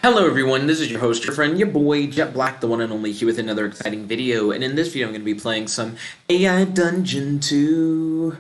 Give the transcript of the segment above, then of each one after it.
Hello everyone, this is your host, your friend, your boy, Jet Black, the one and only, here with another exciting video. And in this video I'm going to be playing some AI Dungeon 2.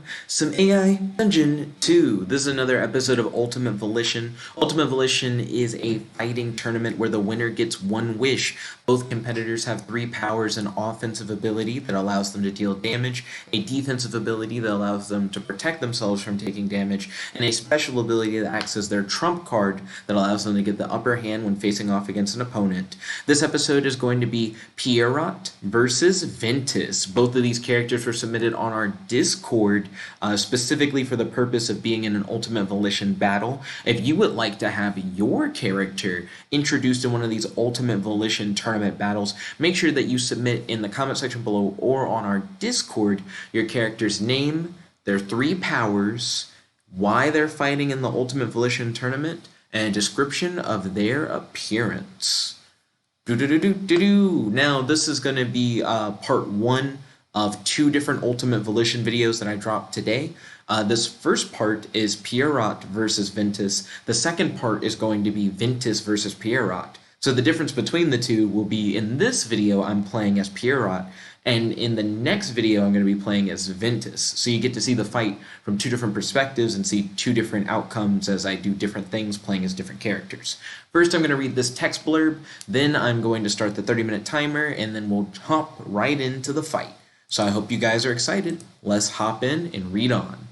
This is another episode of Ultimate Volition. Ultimate Volition is a fighting tournament where the winner gets one wish. Both competitors have 3 powers: an offensive ability that allows them to deal damage, a defensive ability that allows them to protect themselves from taking damage, and a special ability that acts as their trump card that allows them to get the upper hand when facing off against an opponent. This episode is going to be Pierrot versus Ventus. Both of these characters were submitted on our Discord specifically for the purpose of being in an Ultimate Volition battle. If you would like to have your character introduced in one of these Ultimate Volition tournament battles, make sure that you submit in the comment section below or on our Discord your character's name, their 3 powers, why they're fighting in the Ultimate Volition tournament, and a description of their appearance. Now, this is going to be part 1 of 2 different Ultimate Volition videos that I dropped today. This first part is Pierrot versus Ventus. The second part is going to be Ventus versus Pierrot. So the difference between the two will be, in this video I'm playing as Pierrot, and in the next video I'm going to be playing as Ventus. So you get to see the fight from 2 different perspectives and see 2 different outcomes as I do different things playing as different characters. First I'm going to read this text blurb, then I'm going to start the 30-minute timer, and then we'll hop right into the fight. So I hope you guys are excited. Let's hop in and read on.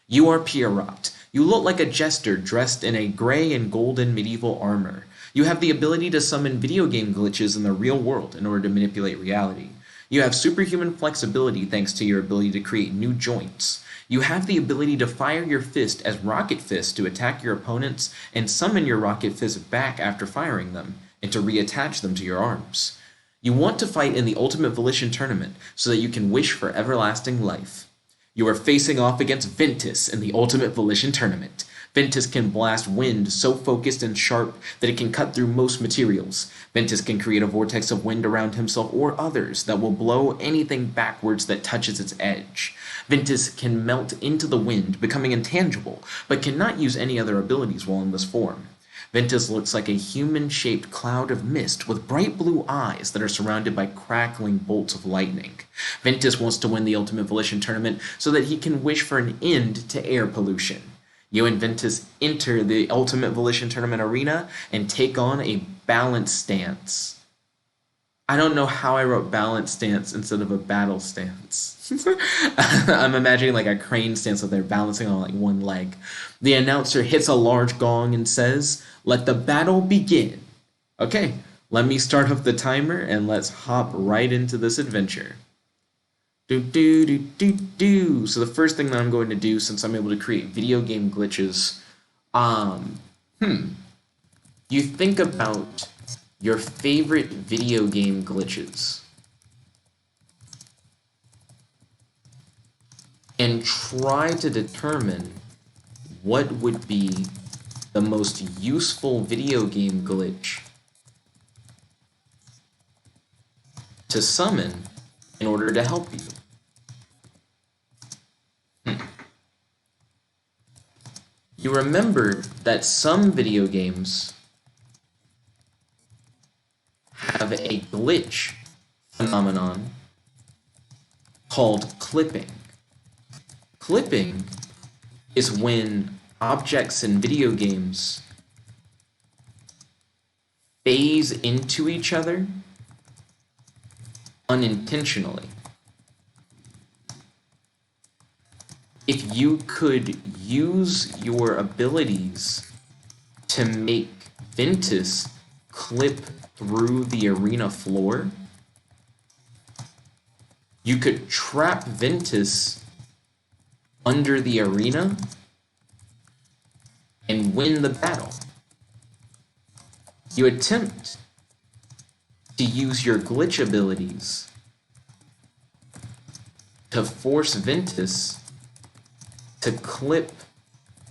You are Pierrot. You look like a jester dressed in a gray and golden medieval armor. You have the ability to summon video game glitches in the real world in order to manipulate reality. You have superhuman flexibility thanks to your ability to create new joints. You have the ability to fire your fist as rocket fists to attack your opponents and summon your rocket fists back after firing them, and to reattach them to your arms. You want to fight in the Ultimate Volition Tournament so that you can wish for everlasting life. You are facing off against Ventus in the Ultimate Volition Tournament. Ventus can blast wind so focused and sharp that it can cut through most materials. Ventus can create a vortex of wind around himself or others that will blow anything backwards that touches its edge. Ventus can melt into the wind, becoming intangible, but cannot use any other abilities while in this form. Ventus looks like a human-shaped cloud of mist with bright blue eyes that are surrounded by crackling bolts of lightning. Ventus wants to win the Ultimate Volition Tournament so that he can wish for an end to air pollution. You and Ventus enter the Ultimate Volition Tournament arena and take on a balance stance. I don't know how I wrote balance stance instead of a battle stance. I'm imagining like a crane stance that they're balancing on like one leg. The announcer hits a large gong and says, "Let the battle begin." Okay, let me start up the timer and let's hop right into this adventure. So the first thing that I'm going to do, since I'm able to create video game glitches, you think about your favorite video game glitches and try to determine what would be the most useful video game glitch to summon in order to help you. You remember that some video games have a glitch phenomenon called clipping. Clipping is when objects in video games phase into each other unintentionally. If you could use your abilities to make Ventus clip through the arena floor, you could trap Ventus under the arena and win the battle. You attempt to use your glitch abilities to force Ventus to clip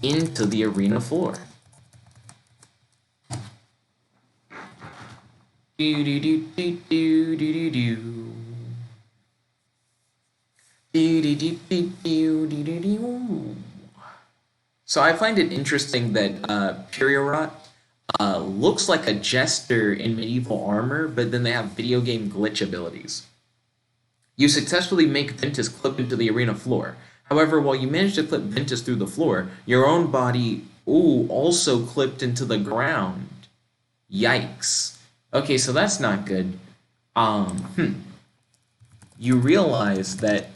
into the arena floor. So I find it interesting that Pierrot looks like a jester in medieval armor, but then they have video game glitch abilities. You successfully make Ventus clip into the arena floor. However, while you manage to clip Ventus through the floor, your own body, also clipped into the ground. Yikes. Okay, so that's not good. You realize that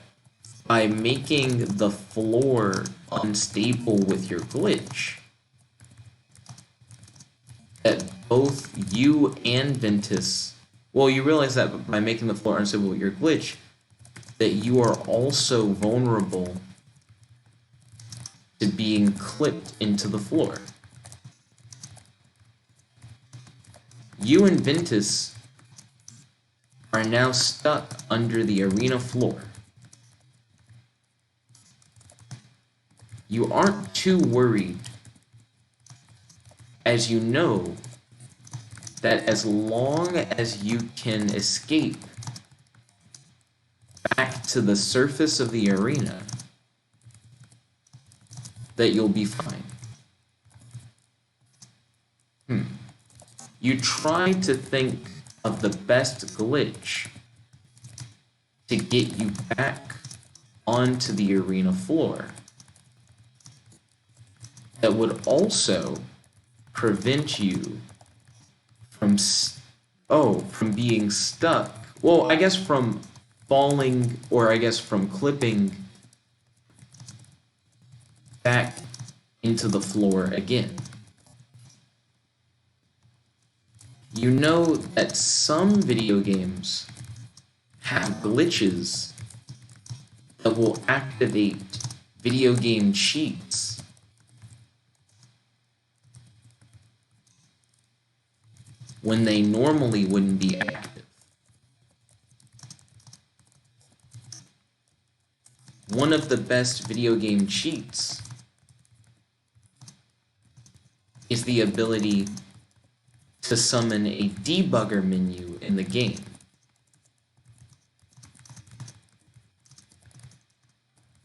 by making the floor unstable with your glitch, that both you and Ventus, well, you realize that by making the floor unstable with your glitch, that you are also vulnerable to being clipped into the floor. You and Ventus are now stuck under the arena floor. You aren't too worried, as you know that as long as you can escape back to the surface of the arena, that you'll be fine. You try to think of the best glitch to get you back onto the arena floor that would also prevent you from being stuck. Well, I guess from falling, or I guess from clipping back into the floor again. You know that some video games have glitches that will activate video game cheats when they normally wouldn't be active. One of the best video game cheats is the ability to summon a debugger menu in the game.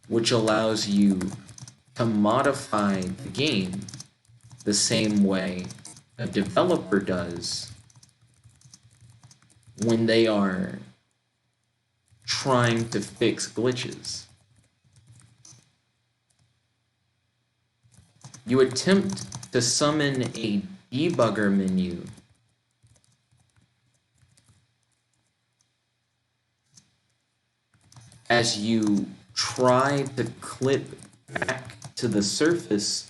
Which allows you to modify the game the same way a developer does when they are trying to fix glitches. You attempt to summon a debugger menu as you try to clip back to the surface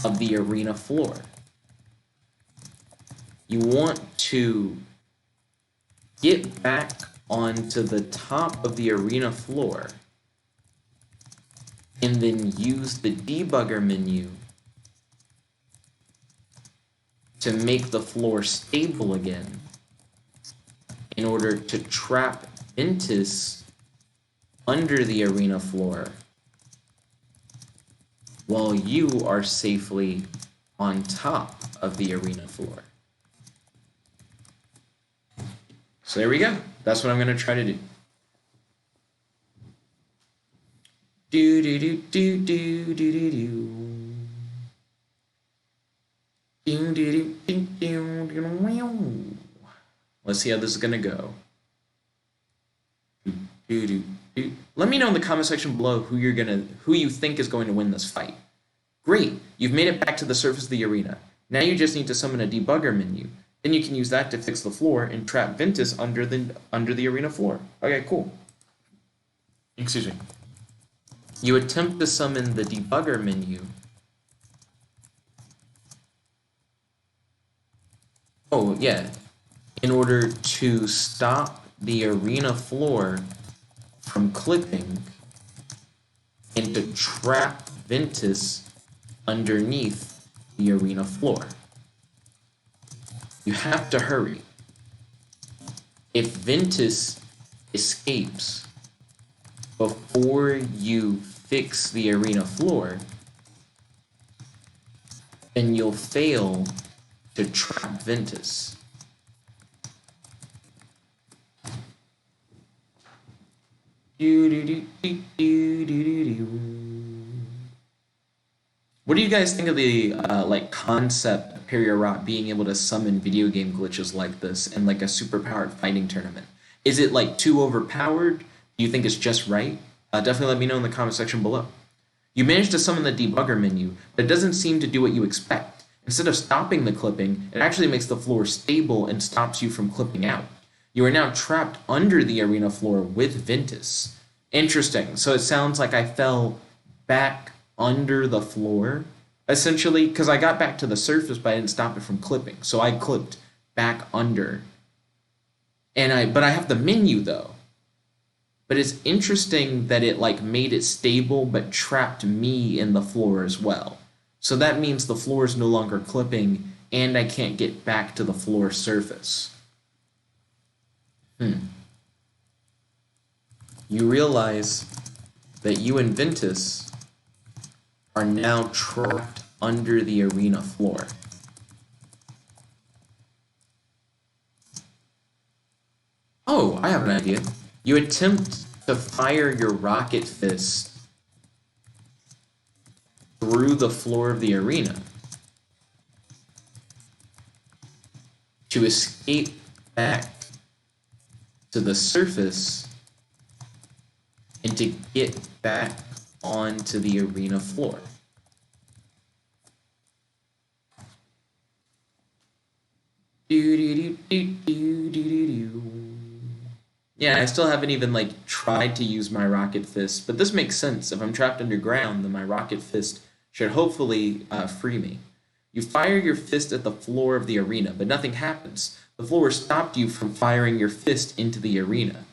of the arena floor. You want to get back onto the top of the arena floor and then use the debugger menu to make the floor stable again in order to trap Ventus under the arena floor while you are safely on top of the arena floor. So there we go. That's what I'm going to try to do. Do do do do do do do do. Let's see how this is gonna go. Let me know in the comment section below who you think is going to win this fight. Great, you've made it back to the surface of the arena. Now you just need to summon a debugger menu. Then you can use that to fix the floor and trap Ventus under the arena floor. Okay, cool. Excuse me. You attempt to summon the debugger menu. Oh, yeah. In order to stop the arena floor from clipping and to trap Ventus underneath the arena floor. You have to hurry. If Ventus escapes before you fix the arena floor, then you'll fail to trap Ventus. What do you guys think of the concept of Pierrot being able to summon video game glitches like this in like a superpowered fighting tournament? Is it like too overpowered? Do you think it's just right? Definitely let me know in the comment section below. You managed to summon the debugger menu, but it doesn't seem to do what you expect. Instead of stopping the clipping, it actually makes the floor stable and stops you from clipping out. You are now trapped under the arena floor with Ventus. Interesting. So it sounds like I fell back under the floor, essentially, because I got back to the surface, but I didn't stop it from clipping. So I clipped back under. But I have the menu though. But it's interesting that it like made it stable but trapped me in the floor as well. So that means the floor is no longer clipping and I can't get back to the floor surface. You realize that you and Ventus are now trapped under the arena floor. Oh, I have an idea. You attempt to fire your rocket fist through the floor of the arena to escape back to the surface and to get back onto the arena floor. Yeah, I still haven't even like tried to use my rocket fist, but this makes sense. If I'm trapped underground, then my rocket fist should hopefully free me. You fire your fist at the floor of the arena, but nothing happens. The floor stopped you from firing your fist into the arena.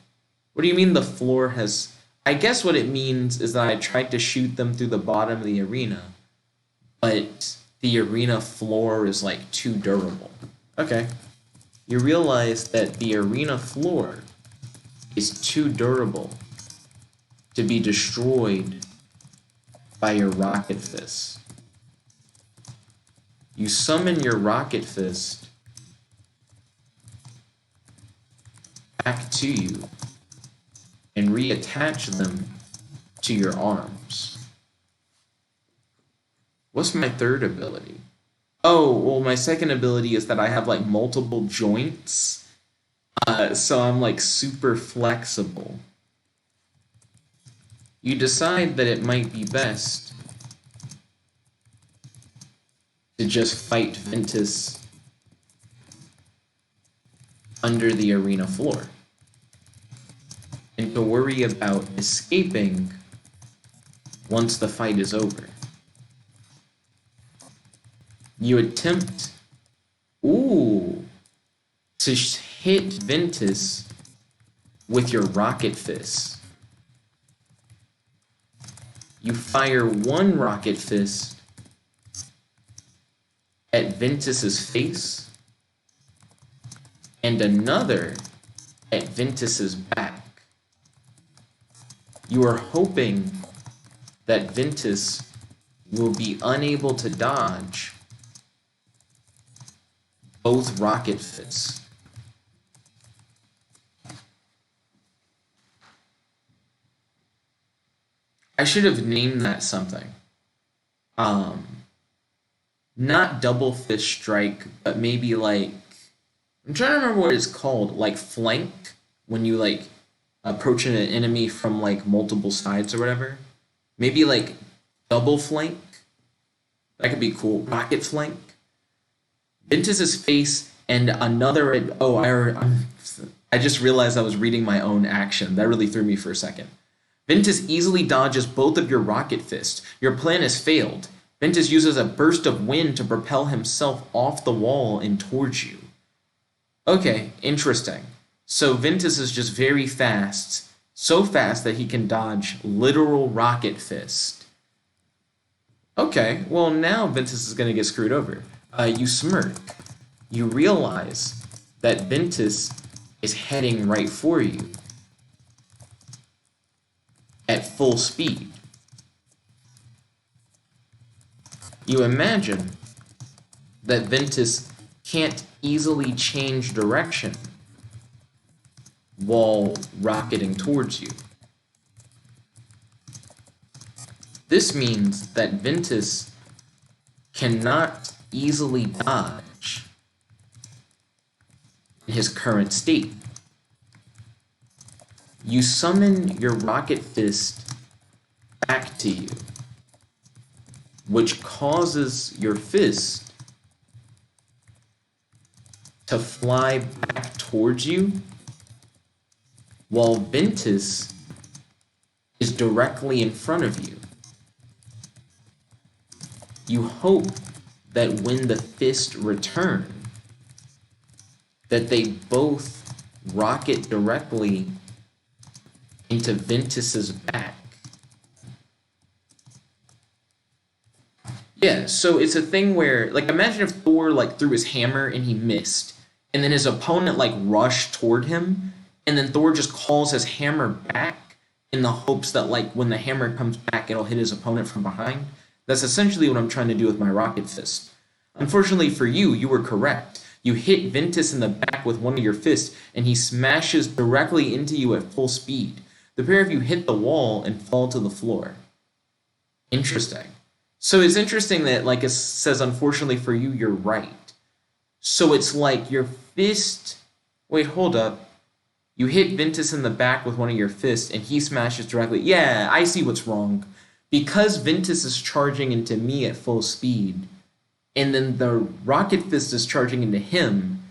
What do you mean the floor has... I guess what it means is that I tried to shoot them through the bottom of the arena, but the arena floor is like too durable. Okay. You realize that the arena floor is too durable to be destroyed by your rocket fist. You summon your rocket fist back to you and reattach them to your arms. What's my third ability? Oh, well, my second ability is that I have like multiple joints, so I'm like super flexible. You decide that it might be best to just fight Ventus under the arena floor and to worry about escaping once the fight is over. You attempt, to hit Ventus with your rocket fist. You fire one rocket fist at Ventus's face and another at Ventus's back. You are hoping that Ventus will be unable to dodge both rocket fists. I should have named that something. Not double fist strike, but maybe like, I'm trying to remember what it's called, like flank, when you like approach an enemy from like multiple sides or whatever. Maybe like double flank. That could be cool. Rocket flank. Ventus's face and another. I just realized I was reading my own action. That really threw me for a second. Ventus easily dodges both of your rocket fists. Your plan has failed. Ventus uses a burst of wind to propel himself off the wall and towards you. Okay, interesting. So Ventus is just very fast, so fast that he can dodge literal rocket fist. Okay, well now Ventus is going to get screwed over. You smirk. You realize that Ventus is heading right for you at full speed. You imagine that Ventus can't easily change direction while rocketing towards you. This means that Ventus cannot easily dodge in his current state. You summon your rocket fist back to you, which causes your fist to fly back towards you, while Ventus is directly in front of you. You hope that when the fist return, that they both rocket directly into Ventus's back. Yeah, so it's a thing where, like, imagine if Thor, like, threw his hammer and he missed, and then his opponent, like, rushed toward him, and then Thor just calls his hammer back in the hopes that, like, when the hammer comes back, it'll hit his opponent from behind. That's essentially what I'm trying to do with my rocket fist. Unfortunately for you, you were correct. You hit Ventus in the back with one of your fists, and he smashes directly into you at full speed. The pair of you hit the wall and fall to the floor. Interesting. So it's interesting that, like, it says, unfortunately for you, you're right. So it's like your fist... Wait, hold up. You hit Ventus in the back with one of your fists, and he smashes directly. Yeah, I see what's wrong. Because Ventus is charging into me at full speed, and then the rocket fist is charging into him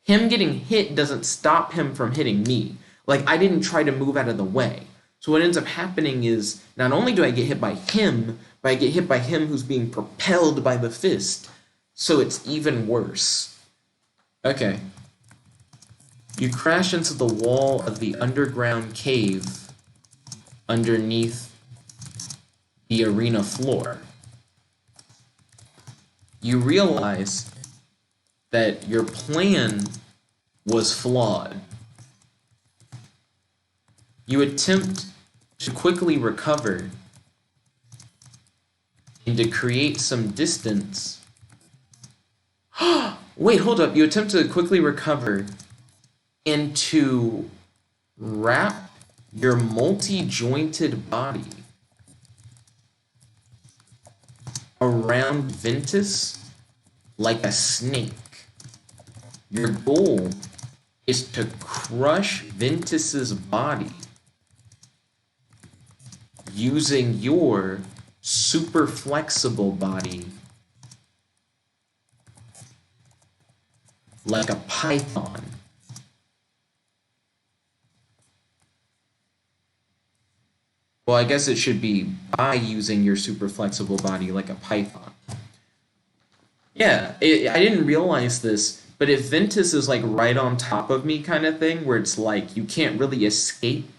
getting hit doesn't stop him from hitting me. Like, I didn't try to move out of the way. So what ends up happening is, not only do I get hit by him, but I get hit by him who's being propelled by the fist. So it's even worse. Okay. You crash into the wall of the underground cave underneath the arena floor. You realize that your plan was flawed. You attempt to quickly recover and to create some distance. Wait, hold up. You attempt to quickly recover and to wrap your multi-jointed body around Ventus like a snake. Your goal is to crush Ventus's body using your super flexible body like a python. Well, I guess it should be by using your super flexible body like a python. Yeah, I didn't realize this, but if Ventus is like right on top of me kind of thing, where it's like you can't really escape,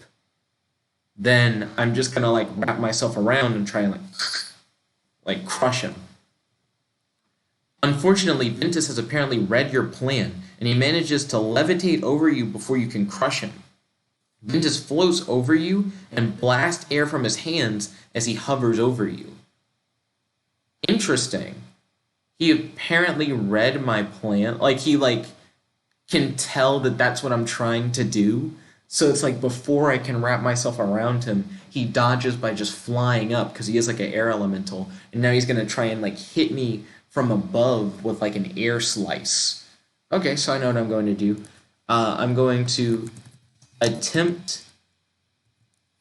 then I'm just gonna like wrap myself around and try and like crush him. Unfortunately, Ventus has apparently read your plan, and he manages to levitate over you before you can crush him. Ventus floats over you and blasts air from his hands as he hovers over you. Interesting. He apparently read my plan. Like, he can tell that that's what I'm trying to do. So it's like before I can wrap myself around him, he dodges by just flying up because he is like an air elemental. And now he's going to try and like hit me from above with like an air slice. Okay, so I know what I'm going to do. I'm going to attempt...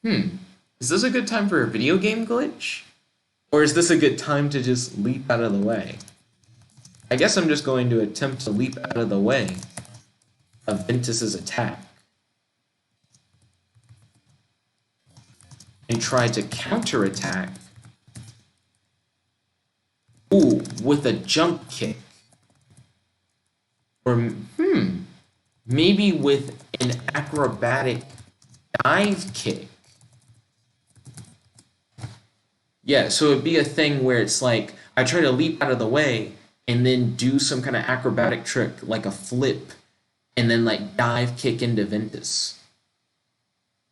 Is this a good time for a video game glitch? Or is this a good time to just leap out of the way? I guess I'm just going to attempt to leap out of the way of Ventus's attack. And try to counterattack. Ooh, with a jump kick. Or, maybe with an acrobatic dive kick. Yeah, so it'd be a thing where it's like, I try to leap out of the way and then do some kind of acrobatic trick, like a flip, and then like dive kick into Ventus.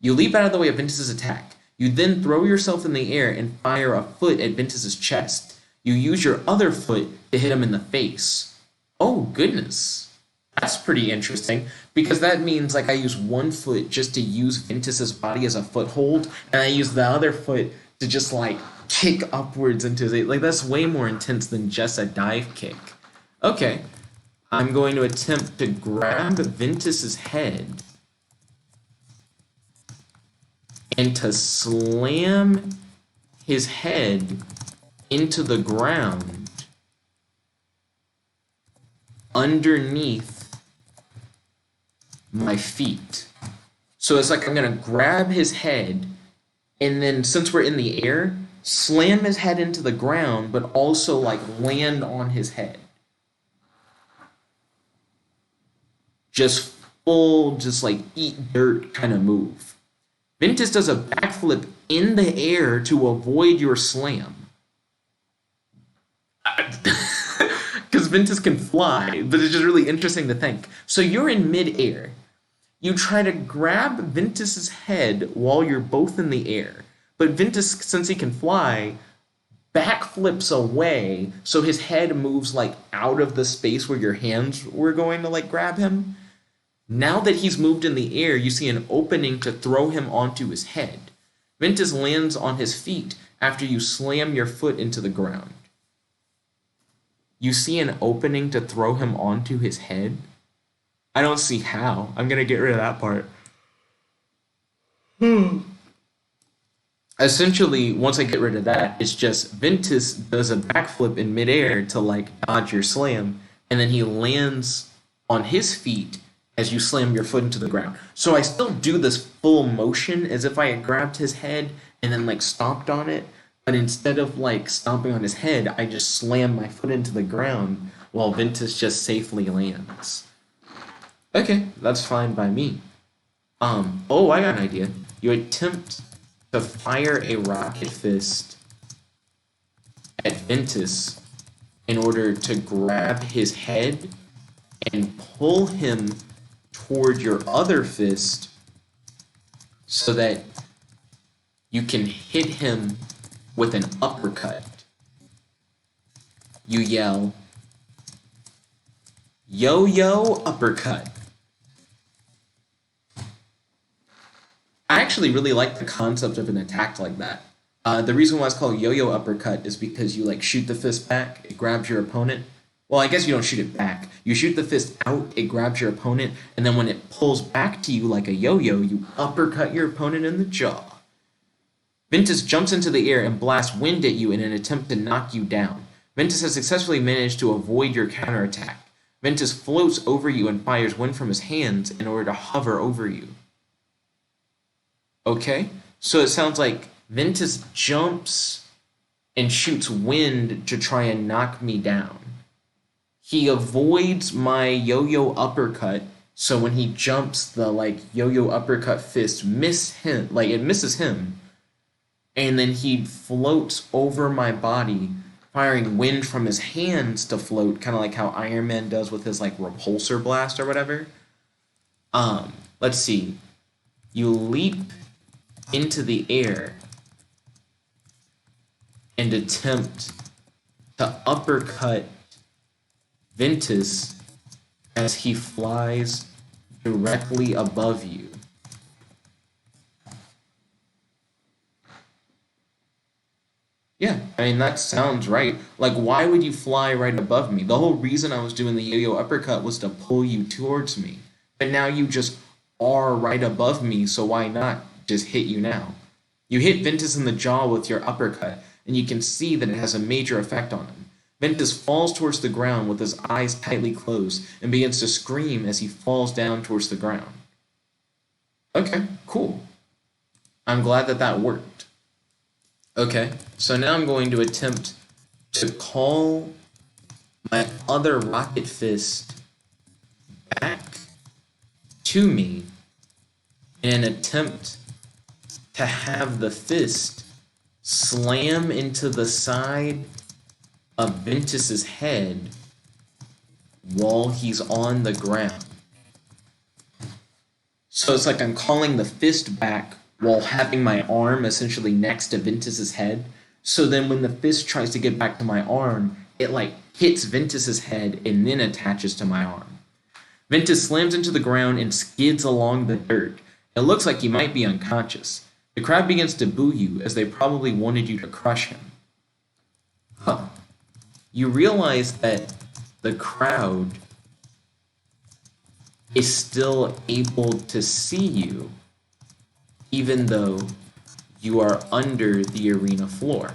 You leap out of the way of Ventus's attack. You then throw yourself in the air and fire a foot at Ventus's chest. You use your other foot to hit him in the face. Oh, goodness. That's pretty interesting, because that means like I use one foot just to use Ventus's body as a foothold, and I use the other foot to just like kick upwards into his... Like, that's way more intense than just a dive kick. Okay. I'm going to attempt to grab Ventus's head and to slam his head into the ground underneath my feet. So it's like I'm going to grab his head, and then since we're in the air, slam his head into the ground, but also like land on his head. Just full, just like eat dirt kind of move. Ventus does a backflip in the air to avoid your slam. Because Ventus can fly, but it's just really interesting to think. So you're in midair. You try to grab Ventus's head while you're both in the air. But Ventus, since he can fly, backflips away, so his head moves like out of the space where your hands were going to like grab him. Now that he's moved in the air, you see an opening to throw him onto his head. Ventus lands on his feet after you slam your foot into the ground. You see an opening to throw him onto his head? I don't see how. I'm going to get rid of that part. Essentially, once I get rid of that, it's just Ventus does a backflip in midair to like dodge your slam, and then he lands on his feet as you slam your foot into the ground. So I still do this full motion as if I had grabbed his head and then like stomped on it, but instead of like stomping on his head, I just slam my foot into the ground while Ventus just safely lands. Okay, that's fine by me. Oh, I got an idea. You attempt to fire a rocket fist at Ventus in order to grab his head and pull him toward your other fist so that you can hit him with an uppercut. You yell, "Yo-yo uppercut." I actually really like the concept of an attack like that. The reason why it's called yo-yo uppercut is because you like shoot the fist back, it grabs your opponent. Well, I guess you don't shoot it back. You shoot the fist out, it grabs your opponent, and then when it pulls back to you like a yo-yo, you uppercut your opponent in the jaw. Ventus jumps into the air and blasts wind at you in an attempt to knock you down. Ventus has successfully managed to avoid your counterattack. Ventus floats over you and fires wind from his hands in order to hover over you. Okay, so it sounds like Ventus jumps and shoots wind to try and knock me down. He avoids my yo-yo uppercut, so when he jumps, the like yo-yo uppercut fist misses him, and then he floats over my body, firing wind from his hands to float, kind of like how Iron Man does with his like repulsor blast or whatever. Let's see. You leap into the air and attempt to uppercut Ventus as he flies directly above you. Yeah, I mean, that sounds right. Like, why would you fly right above me? The whole reason I was doing the yo-yo uppercut was to pull you towards me. But now you just are right above me, so why not just hit you now? You hit Ventus in the jaw with your uppercut, and you can see that it has a major effect on him. Ventus falls towards the ground with his eyes tightly closed and begins to scream as he falls down towards the ground. Okay, cool. I'm glad that that worked. Okay, so now I'm going to attempt to call my other rocket fist back to me in an attempt to have the fist slam into the side of Ventus's head while he's on the ground. So it's like I'm calling the fist back while having my arm essentially next to Ventus's head. So then when the fist tries to get back to my arm, it like hits Ventus's head and then attaches to my arm. Ventus slams into the ground and skids along the dirt. It looks like he might be unconscious. The crowd begins to boo you as they probably wanted you to crush him. Huh. You realize that the crowd is still able to see you, even though you are under the arena floor.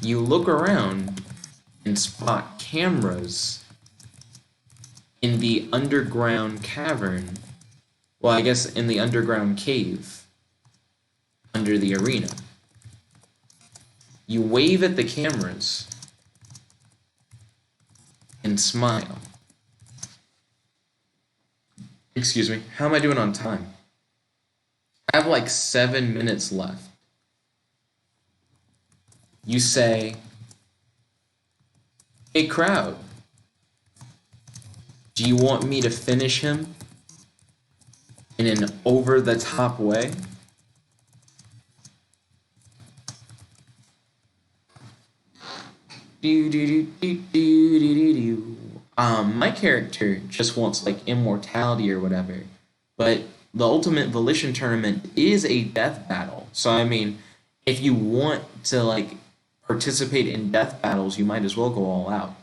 You look around and spot cameras in the underground cavern. Well, I guess in the underground cave under the arena. You wave at the cameras and smile. Excuse me, how am I doing on time? I have like 7 minutes left. You say, "Hey crowd, do you want me to finish him in an over-the-top way?" My character just wants like immortality or whatever, but the Ultimate Volition Tournament is a death battle. So I mean, if you want to like participate in death battles, you might as well go all out.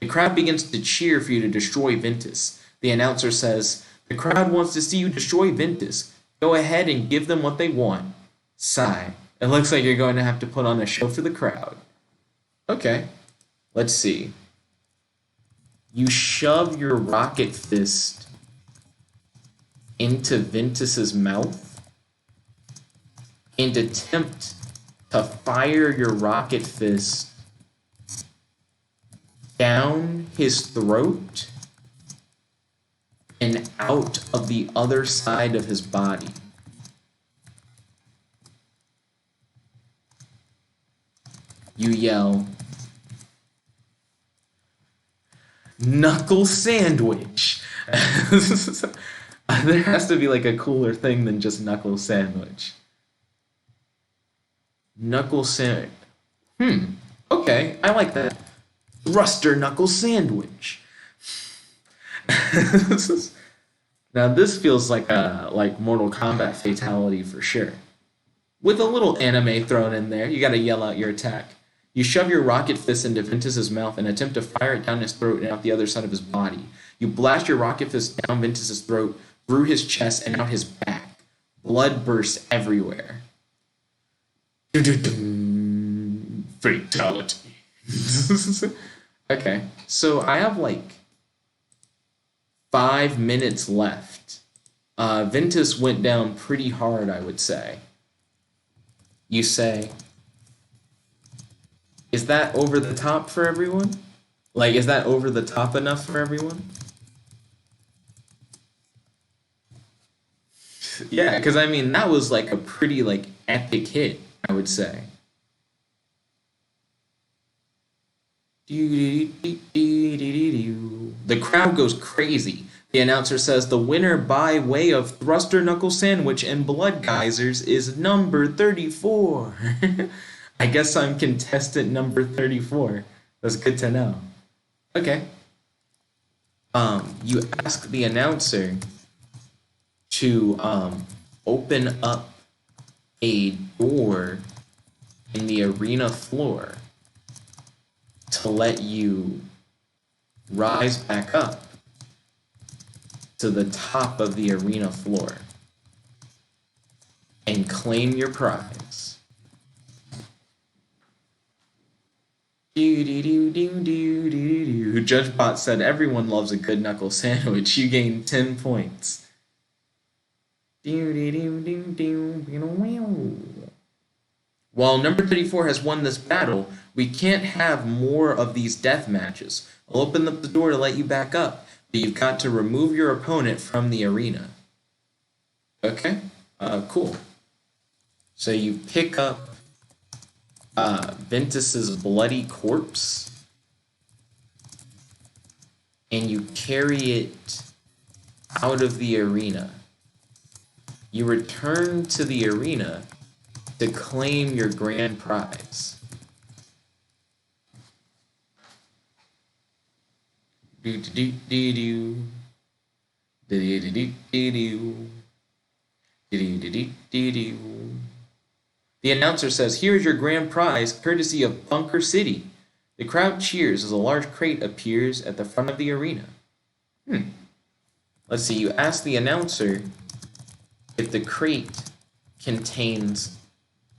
The crowd begins to cheer for you to destroy Ventus. The announcer says, "The crowd wants to see you destroy Ventus. Go ahead and give them what they want." Sigh. It looks like you're going to have to put on a show for the crowd. Okay. Let's see. You shove your rocket fist into Ventus's mouth and attempt to fire your rocket fist down his throat and out of the other side of his body. You yell, "Knuckle sandwich." There has to be like a cooler thing than just knuckle sandwich. Knuckle sandwich. Okay, I like that. Thruster knuckle sandwich. Now this feels like a Mortal Kombat fatality for sure. With a little anime thrown in there, you gotta yell out your attack. You shove your rocket fist into Ventus's mouth and attempt to fire it down his throat and out the other side of his body. You blast your rocket fist down Ventus's throat, through his chest, and out his back. Blood bursts everywhere. Fatality. Okay, so I have like 5 minutes left. Ventus went down pretty hard, I would say. You say, "Is that over the top for everyone? Like, is that over the top enough for everyone?" Yeah, because I mean, that was like a pretty like epic hit, I would say. The crowd goes crazy. The announcer says the winner by way of thruster knuckle sandwich and blood geysers is number 34. I guess I'm contestant number 34. That's good to know. Okay. You ask the announcer to open up a door in the arena floor to let you rise back up to the top of the arena floor and claim your prize. JudgeBot said everyone loves a good knuckle sandwich. You gain 10 points. While number 34 has won this battle, we can't have more of these death matches. I'll open up the door to let you back up, but you've got to remove your opponent from the arena. Okay, cool. So you pick up Ventus's bloody corpse, and you carry it out of the arena. You return to the arena to claim your grand prize. The announcer says, "Here is your grand prize, courtesy of Bunker City." The crowd cheers as a large crate appears at the front of the arena. Let's see, you ask the announcer if the crate contains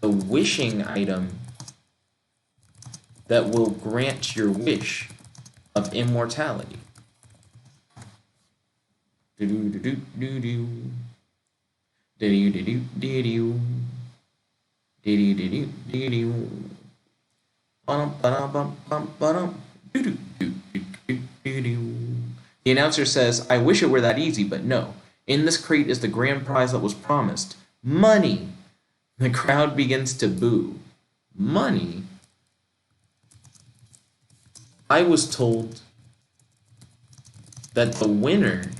the wishing item that will grant your wish of immortality. The announcer says, "I wish it were that easy, but no. In this crate is the grand prize that was promised. Money!" The crowd begins to boo. Money? I was told that the winner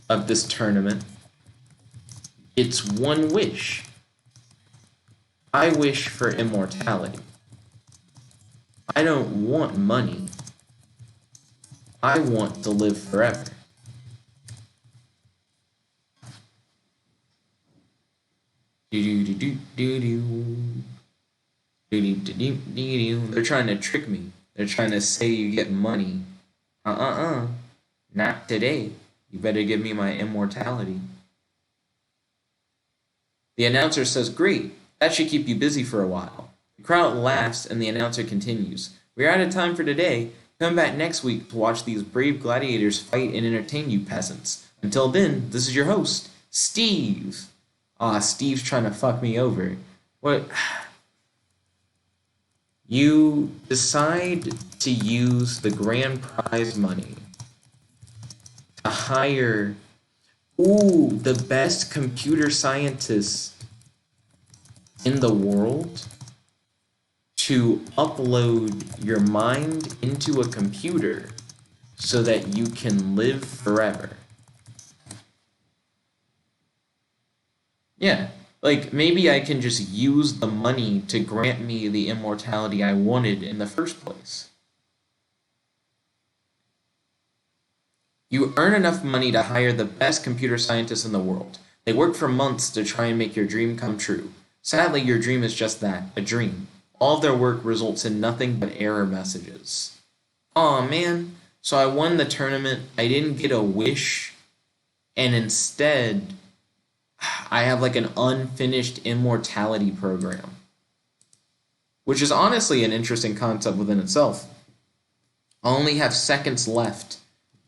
of this tournament gets one wish. I wish for immortality. I don't want money. I want to live forever. They're trying to trick me. They're trying to say you get money. Not today. You better give me my immortality. The announcer says, "Great. That should keep you busy for a while." The crowd laughs and the announcer continues, "We're out of time for today. Come back next week to watch these brave gladiators fight and entertain you peasants. Until then, this is your host, Steve." Steve's trying to fuck me over. What? You decide to use the grand prize money to hire, the best computer scientists in the world to upload your mind into a computer so that you can live forever. Yeah, like maybe I can just use the money to grant me the immortality I wanted in the first place. You earn enough money to hire the best computer scientists in the world. They work for months to try and make your dream come true. Sadly, your dream is just that, a dream. All of their work results in nothing but error messages. Aw, man. So I won the tournament, I didn't get a wish, and instead, I have like an unfinished immortality program. Which is honestly an interesting concept within itself. I only have seconds left.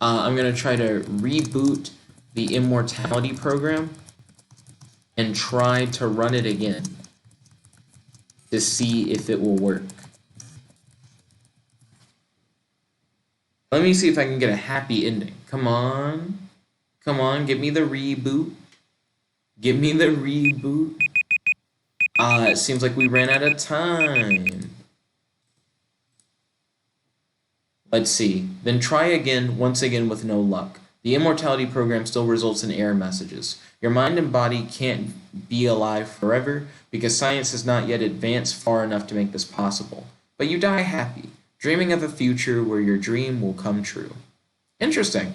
I'm going to try to reboot the immortality program and try to run it again to see if it will work. Let me see if I can get a happy ending. Come on. Come on, give me the reboot. Give me the reboot. It seems like we ran out of time. Let's see. Then try again, once again with no luck. The immortality program still results in error messages. Your mind and body can't be alive forever because science has not yet advanced far enough to make this possible. But you die happy, dreaming of a future where your dream will come true. Interesting.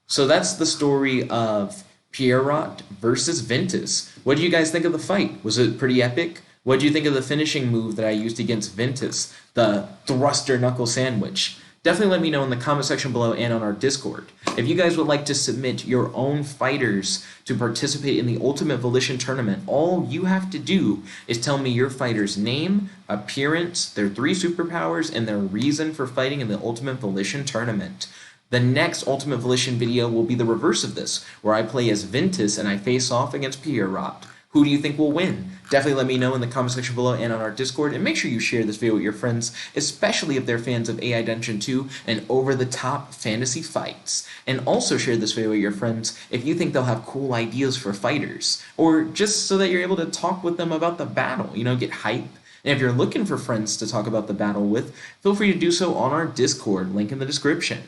So that's the story of Pierrot versus Ventus. What do you guys think of the fight? Was it pretty epic? What do you think of the finishing move that I used against Ventus, the thruster knuckle sandwich? Definitely let me know in the comment section below and on our Discord. If you guys would like to submit your own fighters to participate in the Ultimate Volition Tournament, all you have to do is tell me your fighter's name, appearance, their 3 superpowers, and their reason for fighting in the Ultimate Volition Tournament. The next Ultimate Volition video will be the reverse of this, where I play as Ventus and I face off against Pierrot. Who do you think will win? Definitely let me know in the comment section below and on our Discord, and make sure you share this video with your friends, especially if they're fans of AI Dungeon 2 and over-the-top fantasy fights. And also share this video with your friends if you think they'll have cool ideas for fighters, or just so that you're able to talk with them about the battle, get hype. And if you're looking for friends to talk about the battle with, feel free to do so on our Discord, link in the description.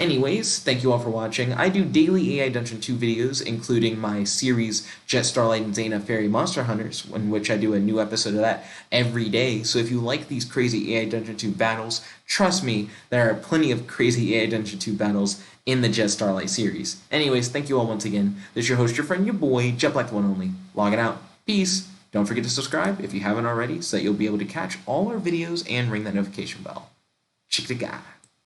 Anyways, thank you all for watching. I do daily AI Dungeon 2 videos, including my series Jet, Starlight, and Zayna Fairy Monster Hunters, in which I do a new episode of that every day. So if you like these crazy AI Dungeon 2 battles, trust me, there are plenty of crazy AI Dungeon 2 battles in the Jet Starlight series. Anyways, thank you all once again. This is your host, your friend, your boy, Jet Black the One Only, logging out. Peace. Don't forget to subscribe if you haven't already, so that you'll be able to catch all our videos and ring that notification bell. Chick-da-ga.